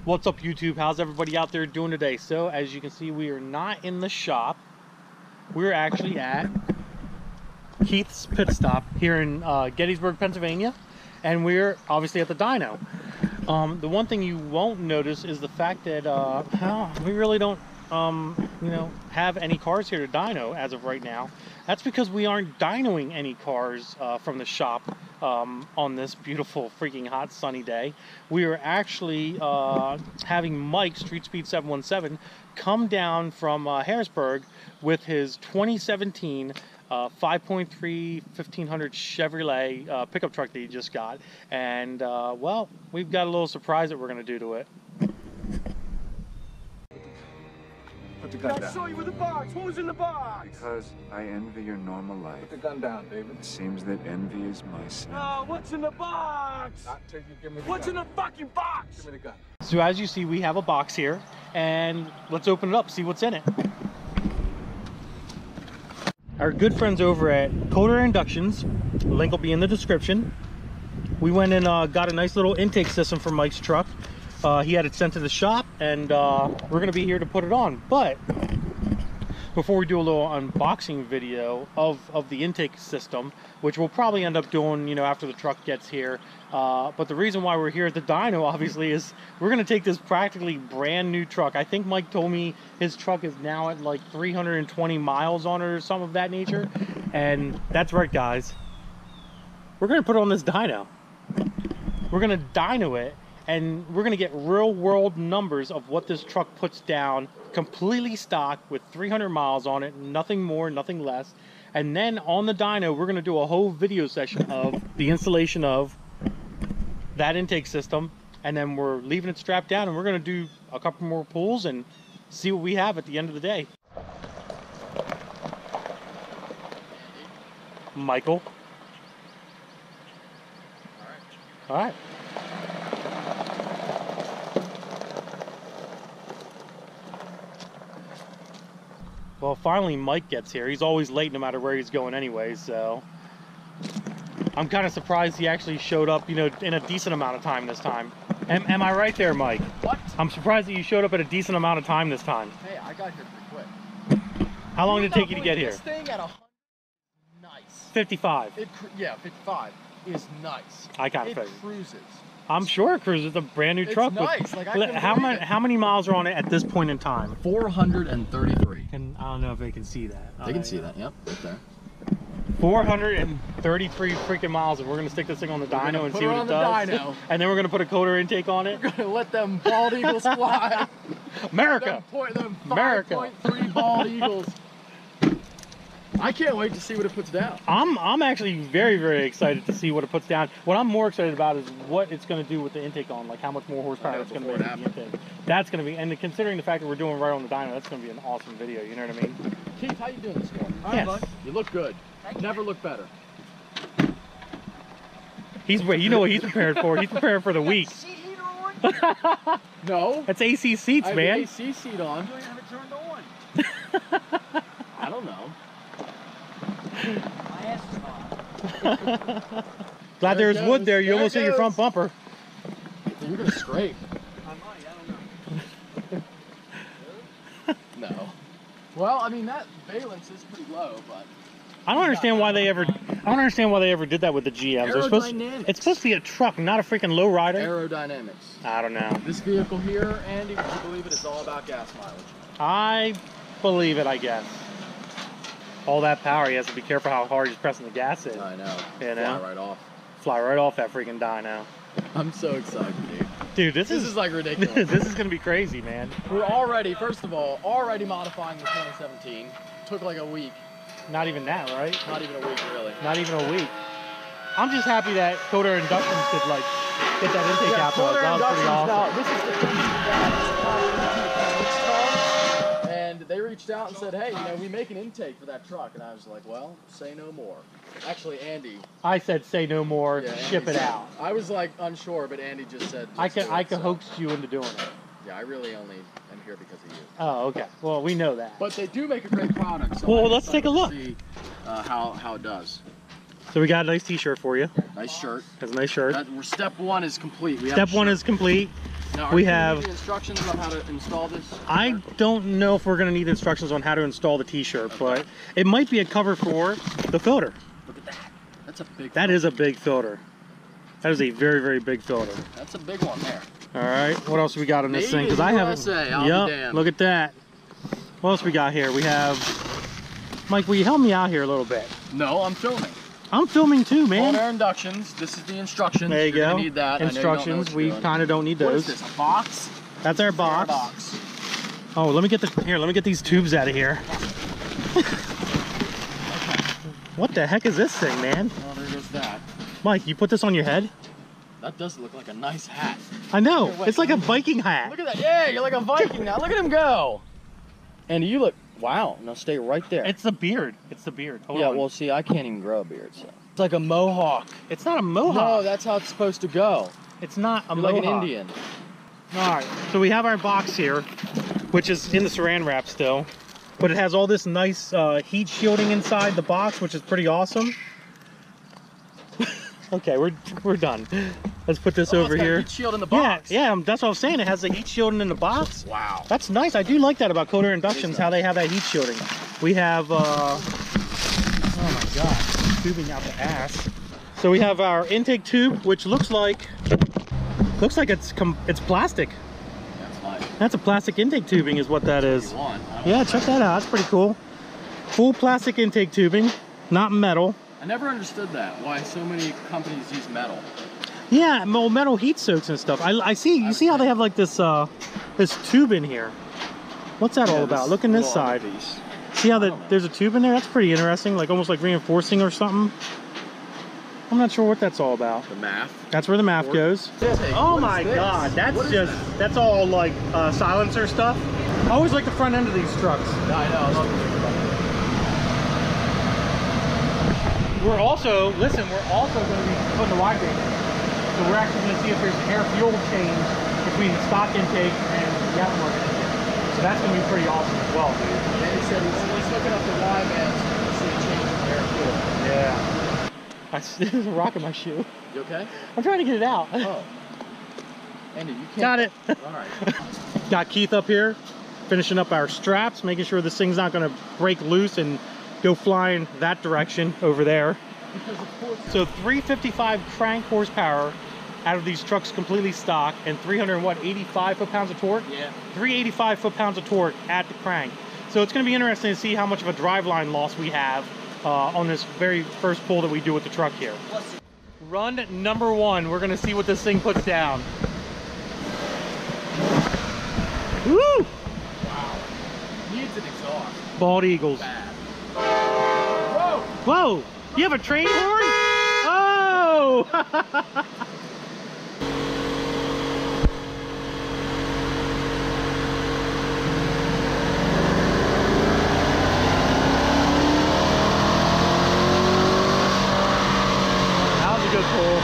What's up, YouTube? How's everybody out there doing today? So as you can see, we are not in the shop. We're actually at Keith's Pit Stop here in Gettysburg, Pennsylvania, and we're obviously at the dyno. The one thing you won't notice is the fact that we really don't you know, have any cars here to dyno as of right now. That's because we aren't dynoing any cars from the shop on this beautiful freaking hot sunny day. We are actually having Mike, Streetspeed717, come down from Harrisburg with his 2017 5.3 1500 Chevrolet pickup truck that he just got, and well, we've got a little surprise that we're going to do to it. Put the gun down. I saw you with the box. What was in the box? Because I envy your normal life. Put the gun down, David. It seems that envy is my sin. Oh, what's in the box? Not till you give me the What's gun. in the fucking box? Give me the gun. So as you see, we have a box here, and let's open it up, see what's in it. Our good friends over at Air Inductions, link will be in the description. We went and got a nice little intake system for Mike's truck. He had it sent to the shop, and we're going to be here to put it on. But before we do a little unboxing video of the intake system, which we'll probably end up doing, you know, after the truck gets here. But the reason why we're here at the dyno, obviously, is we're going to take this practically brand new truck. I think Mike told me his truck is now at like 320 miles on it or something of that nature. And that's right, guys. We're going to put it on this dyno. We're going to dyno it, and we're going to get real world numbers of what this truck puts down, completely stock with 300 miles on it, nothing more, nothing less. And then on the dyno, we're going to do a whole video session of the installation of that intake system, and then we're leaving it strapped down, and we're going to do a couple more pulls and see what we have at the end of the day. Michael. All right. Well, finally Mike gets here. He's always late no matter where he's going anyway, so I'm kind of surprised he actually showed up, you know, in a decent amount of time this time. Am I right there, Mike? What? I'm surprised that you showed up at a decent amount of time this time. Hey, I got here pretty quick. How long did it take you to get here? This thing at 100 nice. 55. Yeah, 55 is nice. I kind of It figured. cruises. I'm sure it cruises. It's a brand new truck. Nice. Like, I couldn't how believe it. How many miles are on it at this point in time? 433. And I don't know if they can see that. They can see that. Yep, right there. 433 freaking miles, and we're gonna stick this thing on the dyno and see what it does. Dyno. And then we're gonna put a coder intake on it. We're gonna let them bald eagles fly. America. Them America. 5.3 bald eagles. I can't wait to see what it puts down. I'm actually very, very excited to see what it puts down. What I'm more excited about is what it's going to do with the intake on, like how much more horsepower it's going to make with the intake. That's going to be, and considering the fact that we're doing right on the dyno, that's going to be an awesome video. You know what I mean? Keith, how you doing this morning? Yes. You look good. Never look better. You know what he's prepared for? He's prepared for the week. No. That's AC seats, I have man. an AC seat on. You have it turned on. I don't know. My ass is hot. Glad There it there's wood goes. there. You There almost it hit your front goes. bumper. You're gonna scrape. I might, I don't know. No. Well, I mean that valence is pretty low, but I don't understand why they ever did that with the GMs. Aerodynamics. It's supposed to be a truck, not a freaking lowrider. aerodynamics. I don't know. This vehicle here, Andy, would you believe it, is all about gas mileage. I believe it, I guess. All that power, he has to be careful how hard he's pressing the gas in. I know. You know? Fly right off. Fly right off that freaking dyno. I'm so excited, dude. Dude, this This is is like ridiculous. this is gonna be crazy, man. We're already, first of all, modifying the 2017. Took like a week. Not even that, right? Not even a week, really. Not even a week. I'm just happy that Air Inductions could like get that intake out to us. That was pretty awesome. Now, this is the thing that and they reached out and said, hey, you know, we make an intake for that truck. And I was like, well, say no more. Actually, Andy. I said say no more, Yeah, ship Andy it said- out. I was like unsure, but Andy just said. I "Just do can it," so- hoax you into doing it. Yeah, I really only am here because of you. Oh, okay. Well, we know that. But they do make a great product. So Well, I'm let's take a excited look. to see, how it does. So we got a nice t-shirt for you. Nice shirt. That's a nice shirt. Step one is complete. We have Step a one shirt. is complete. Now, we do you have need the instructions on how to install this? I don't know if we're going to need instructions on how to install the t-shirt, but it might be a cover for the filter. Look at that. That's a big That is a big filter. That is a very, very big filter. That's a big one there. All right, what else we got on this Made thing? Because in I haven't. USA, I'll be Yep, damned. look at that. What else we got here? We have. Mike, will you help me out here a little bit? No, I'm filming. I'm filming too, On man. Air Inductions, this is the instructions. There you You're go. gonna need that. Instructions. We kind of don't need What is those. this? A box? That's our box. Oh, let me get Let me get these tubes out of here. What the heck is this thing, man? Oh, there goes that. Mike, you put this on your head? That does look like a nice hat. I know. Here, wait, It's like a Viking hat. Look at that. Yeah, you're like a Viking now. Look at him go. And you look. Wow. Now stay right there. It's the beard. It's the beard. Hold yeah. on. Well, see, I can't even grow a beard, so it's like a mohawk. It's not a mohawk. No, that's how it's supposed to go. It's not a You're mohawk. like an Indian. All right. So we have our box here, which is in the saran wrap still, but it has all this nice heat shielding inside the box, which is pretty awesome. Okay, we're done. Let's put this over It's got a here. heat shield in the box. Yeah, that's what I'm saying. It has the heat shielding in the box. Wow. That's nice. I do like that about Air Inductions, how they have that heat shielding. We have, oh my God, tubing out the ass. So we have our intake tube, which looks like it's plastic. That's nice. That's a plastic intake tubing is what that is. You want. Yeah, check that out. That's pretty cool. Full plastic intake tubing, not metal. I never understood that. Why so many companies use metal. Yeah, metal heat soaks and stuff. I see. You see how they have like this this tube in here? What's that all about? Look in this side. See how there's a tube in there? That's pretty interesting. Like almost like reinforcing or something. I'm not sure what that's all about. The math. That's where the math goes. Oh my God, that's all like silencer stuff. I always like the front end of these trucks. Yeah, I know. I love this. We're also going to be putting the wide range in. So we're actually going to see if there's an air fuel change between the stock intake and the aftermarket intake. So that's going to be pretty awesome as well, dude. And he said he's hooking up the Y bands to see a change in air fuel. Yeah. This is a rock in my shoe. You okay? I'm trying to get it out. Oh. Andy, you can't. Got it. All right. Got Keith up here, finishing up our straps, making sure this thing's not going to break loose and go flying that direction over there. So 355 crank horsepower out of these trucks completely stock, and 85 foot-pounds of torque? Yeah. 385 foot-pounds of torque at the crank. So it's going to be interesting to see how much of a driveline loss we have on this very first pull that we do with the truck here. Run number 1. We're going to see what this thing puts down. Woo! Wow. Needs an exhaust. Bald Eagles. Bad. Whoa! Whoa! You have a train horn? Oh! That was a good pull.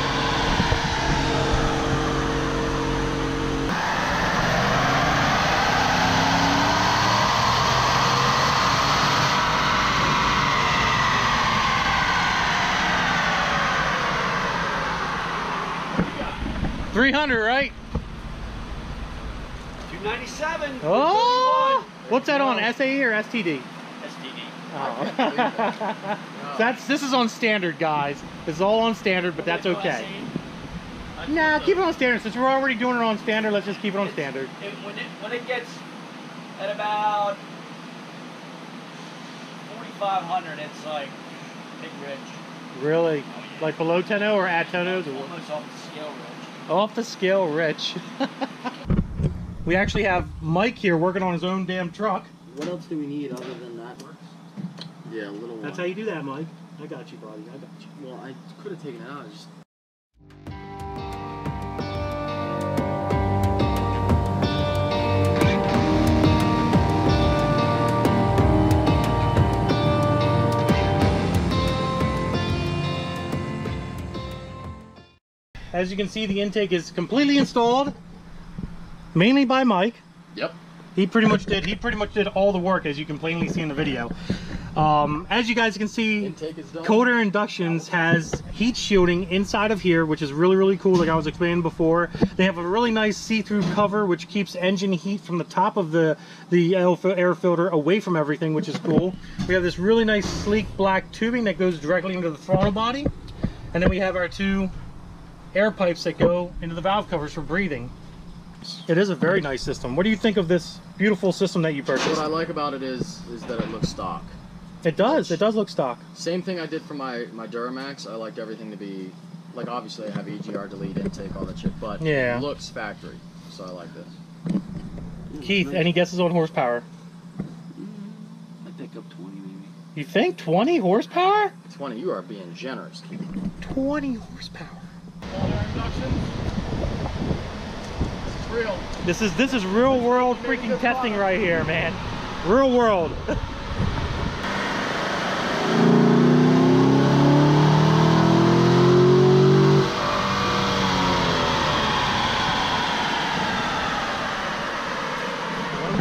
$300, right? 297. Oh! What's that on? SAE or STD? STD. Oh. This is on standard, guys. This is all on standard, but that's okay. Nah, keep it on standard. Since we're already doing it on standard, let's just keep it on standard. When it gets at about 4,500, it's like big rich. Really? Like below 10.0 or at 10.0? Almost off the scale rich. Off the scale rich. We actually have Mike here working on his own damn truck. What else do we need other than that? Yeah, a little. That's how you do that, Mike. I got you, buddy. I got you. Well, I could have taken it out. Just... As you can see, the intake is completely installed, mainly by Mike. Yep. He pretty much did all the work, as you can plainly see in the video. As you guys can see, Intake is done. Air Inductions has heat shielding inside of here, which is really, really cool, like I was explaining before. They have a really nice see-through cover, which keeps engine heat from the top of the air filter away from everything, which is cool. We have this really nice, sleek black tubing that goes directly into the throttle body. And then we have our two air pipes that go into the valve covers for breathing. It is a very nice system. What do you think of this beautiful system that you purchased? What I like about it is that it looks stock. It does look stock. Same thing I did for my Duramax. I liked everything to be, like, obviously I have EGR, delete, intake, all that shit, but yeah, it looks factory, so I like this. Keith, any guesses on horsepower? I think up 20 maybe. You think 20 horsepower? 20, you are being generous, Keith. 20 horsepower. This is real. This is real world freaking testing right here, man. Real world.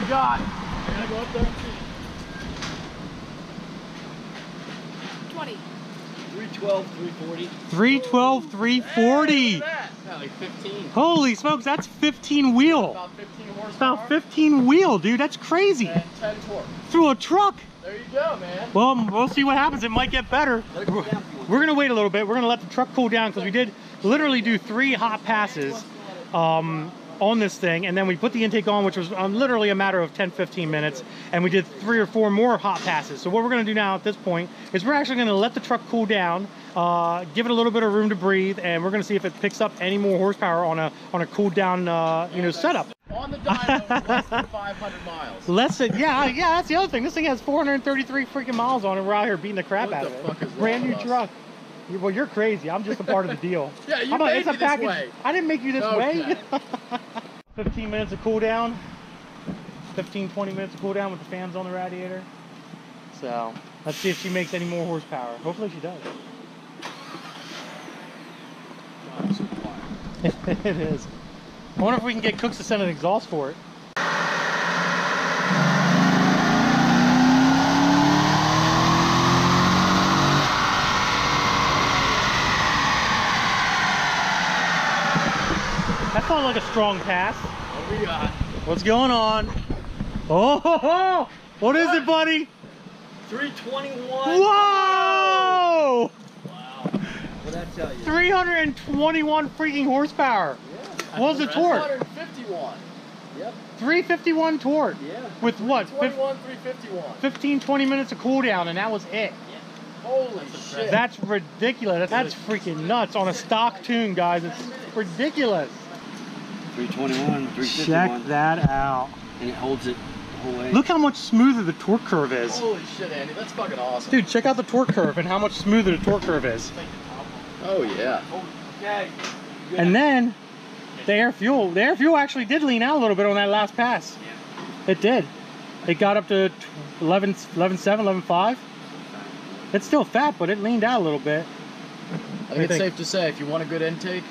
God, I gotta go up there and see. 20. 312, 340. 312, 340. Hey, look at that. Yeah, like 15. Holy smokes, that's 15 wheel. About 15 horsepower. About 15 wheel, dude. That's crazy. And 10 torque. Through a truck. There you go, man. Well, we'll see what happens. It might get better. We're gonna wait a little bit. We're gonna let the truck cool down because we did literally do 3 hot passes on this thing, and then we put the intake on, which was literally a matter of 10-15 minutes, and we did 3 or 4 more hot passes. So what we're going to do now at this point is we're actually going to let the truck cool down, give it a little bit of room to breathe, and we're going to see if it picks up any more horsepower on a cooled down setup. On the dyno, less than 500 miles. Less than, yeah, that's the other thing. This thing has 433 freaking miles on it. We're out here beating the crap What out the of fuck it. is wrong Brand new with us? truck. Well, you're crazy. I'm just a part of the deal. Yeah, you made me this way. I didn't make you this Okay. way. 15 minutes of cool down. 15-20 minutes of cool down with the fans on the radiator. So let's see if she makes any more horsepower. Hopefully she does. I'm so quiet. It is. I wonder if we can get Cooks to send an exhaust for it. That felt like a strong pass. What we got? What's going on? Oh, ho, ho. What is it, buddy? 321. Whoa! Wow. What'd that tell you? 321 freaking horsepower. Yeah. What was the torque? 151. Yep. 351 torque. Yeah. With what? 21, 351. 15-20 minutes of cool down, and that was it. Holy shit. That's ridiculous. That's freaking nuts on a stock tune, guys. It's ridiculous. 321, 351. Check that out. And it holds it the whole way. Look how much smoother the torque curve is. Holy shit, Andy. That's fucking awesome. Dude, check out the torque curve and how much smoother the torque curve is. Oh, yeah. Okay. And then the air fuel actually did lean out a little bit on that last pass. It did. It got up to 11.7, 11.5. It's still fat, but it leaned out a little bit. I think it's safe to say if you want a good intake,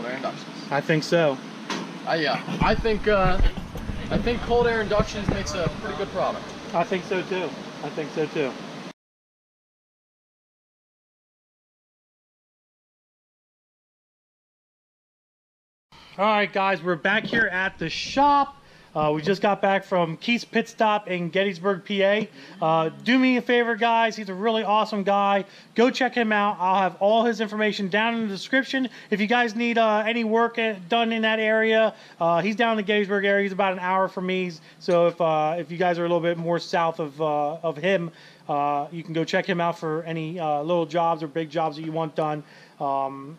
Air Inductions. I think so. Yeah, I think Cold Air Inductions makes a pretty good product. I think so too. I think so too. All right, guys, we're back here at the shop. We just got back from Keith's pit stop in Gettysburg, PA. Do me a favor, guys. He's a really awesome guy. Go check him out. I'll have all his information down in the description. If you guys need any work done in that area, he's down in the Gettysburg area. He's about an hour from me. So if you guys are a little bit more south of him, you can go check him out for any little jobs or big jobs that you want done.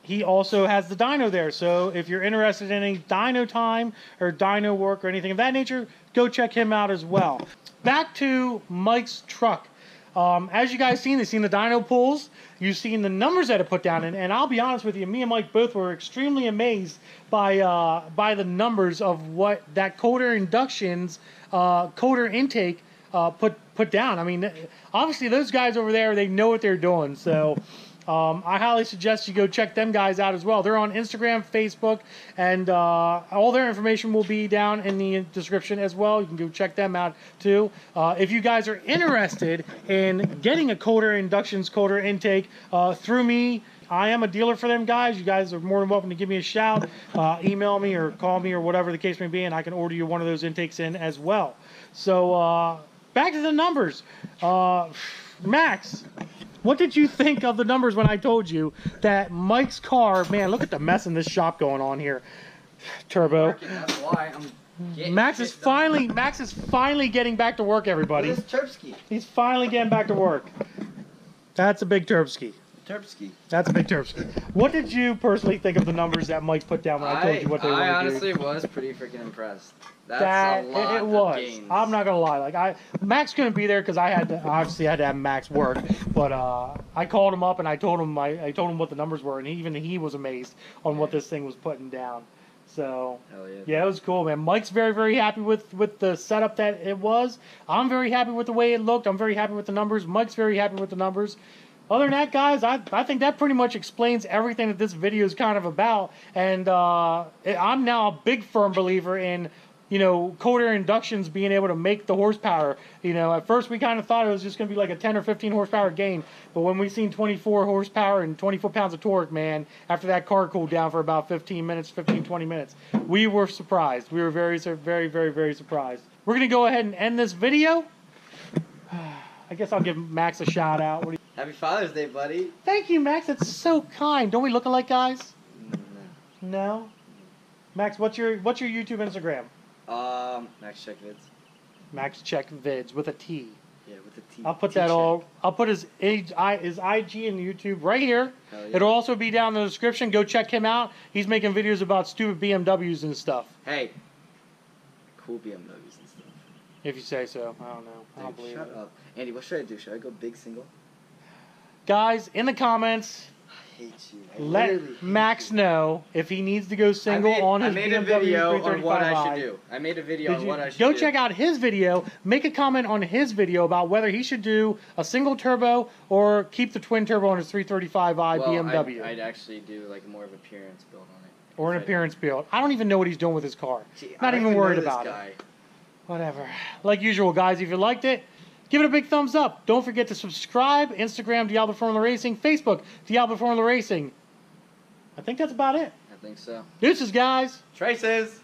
He also has the dyno there, so if you're interested in any dyno time or dyno work or anything of that nature, go check him out as well. Back to Mike's truck. As you guys seen, you've seen the dyno pulls, you've seen the numbers that are put down, and I'll be honest with you, me and Mike both were extremely amazed by the numbers of what that Air Inductions Air intake put down. I mean, obviously those guys over there, they know what they're doing, so I highly suggest you go check them guys out as well. They're on Instagram, Facebook, and all their information will be down in the description as well. You can go check them out too. If you guys are interested in getting a cold air inductions, cold air intake through me, I am a dealer for them guys. You guys are more than welcome to give me a shout, email me or call me or whatever the case may be, and I can order you one of those intakes in as well. So back to the numbers. Max, what did you think of the numbers when I told you that Mike's car, man, look at the mess in this shop going on here. Turbo. That's why I'm Max is finally getting back to work, everybody. What is Terpsky? He's finally getting back to work. That's a big Terpsky. Terpsky. That's a big Terpsky. What did you personally think of the numbers that Mike put down when I told you what they were? I going to do? honestly was pretty freaking impressed. That's a lot it was. of gains. I'm not gonna lie. Like Max couldn't be there because I had to obviously had to have Max work. But I called him up and I told him what the numbers were, and even he was amazed on what this thing was putting down. So Hell yeah. yeah, it was cool, man. Mike's very, very happy with the setup that it was. I'm very happy with the way it looked. I'm very happy with the numbers. Mike's very happy with the numbers. Other than that, guys, I think that pretty much explains everything that this video is kind of about. And I'm now a big firm believer in, you know, cold air inductions being able to make the horsepower. You know, at first we kind of thought it was just going to be like a 10 or 15 horsepower gain. But when we seen 24 horsepower and 24 pounds of torque, man, after that car cooled down for about 20 minutes, we were surprised. We were very, very, very, very surprised. We're going to go ahead and end this video. I guess I'll give Max a shout out. What do you... Happy Father's Day, buddy. Thank you, Max. That's so kind. Don't we look alike, guys? No. Max, what's your YouTube Instagram? Max Check Vids. Max Check Vids with a T. Yeah, with a T. I'll put that all. I'll put his IG and YouTube right here. Yeah. It'll also be down in the description. Go check him out. He's making videos about stupid BMWs and stuff. Hey. Cool BMWs and stuff. If you say so. I don't know. I don't Dude, believe shut it. up. Andy, what should I do? Should I go big single? Guys, in the comments, I hate you. I let literally hate Max you. know if he needs to go single on his I made a BMW video on what I 335i. should do. I made a video on what I should Go do. check out his video. Make a comment on his video about whether he should do a single turbo or keep the twin turbo on his 335i BMW. I'd actually do like more of an appearance build on it. Or an appearance build. I don't even know what he's doing with his car. See, Not I even know worried this about guy. it. Whatever. Like usual, guys, if you liked it, give it a big thumbs up. Don't forget to subscribe. Instagram, Diablo Formula Racing. Facebook, Diablo Formula Racing. I think that's about it. I think so. Deuces, guys. Traces.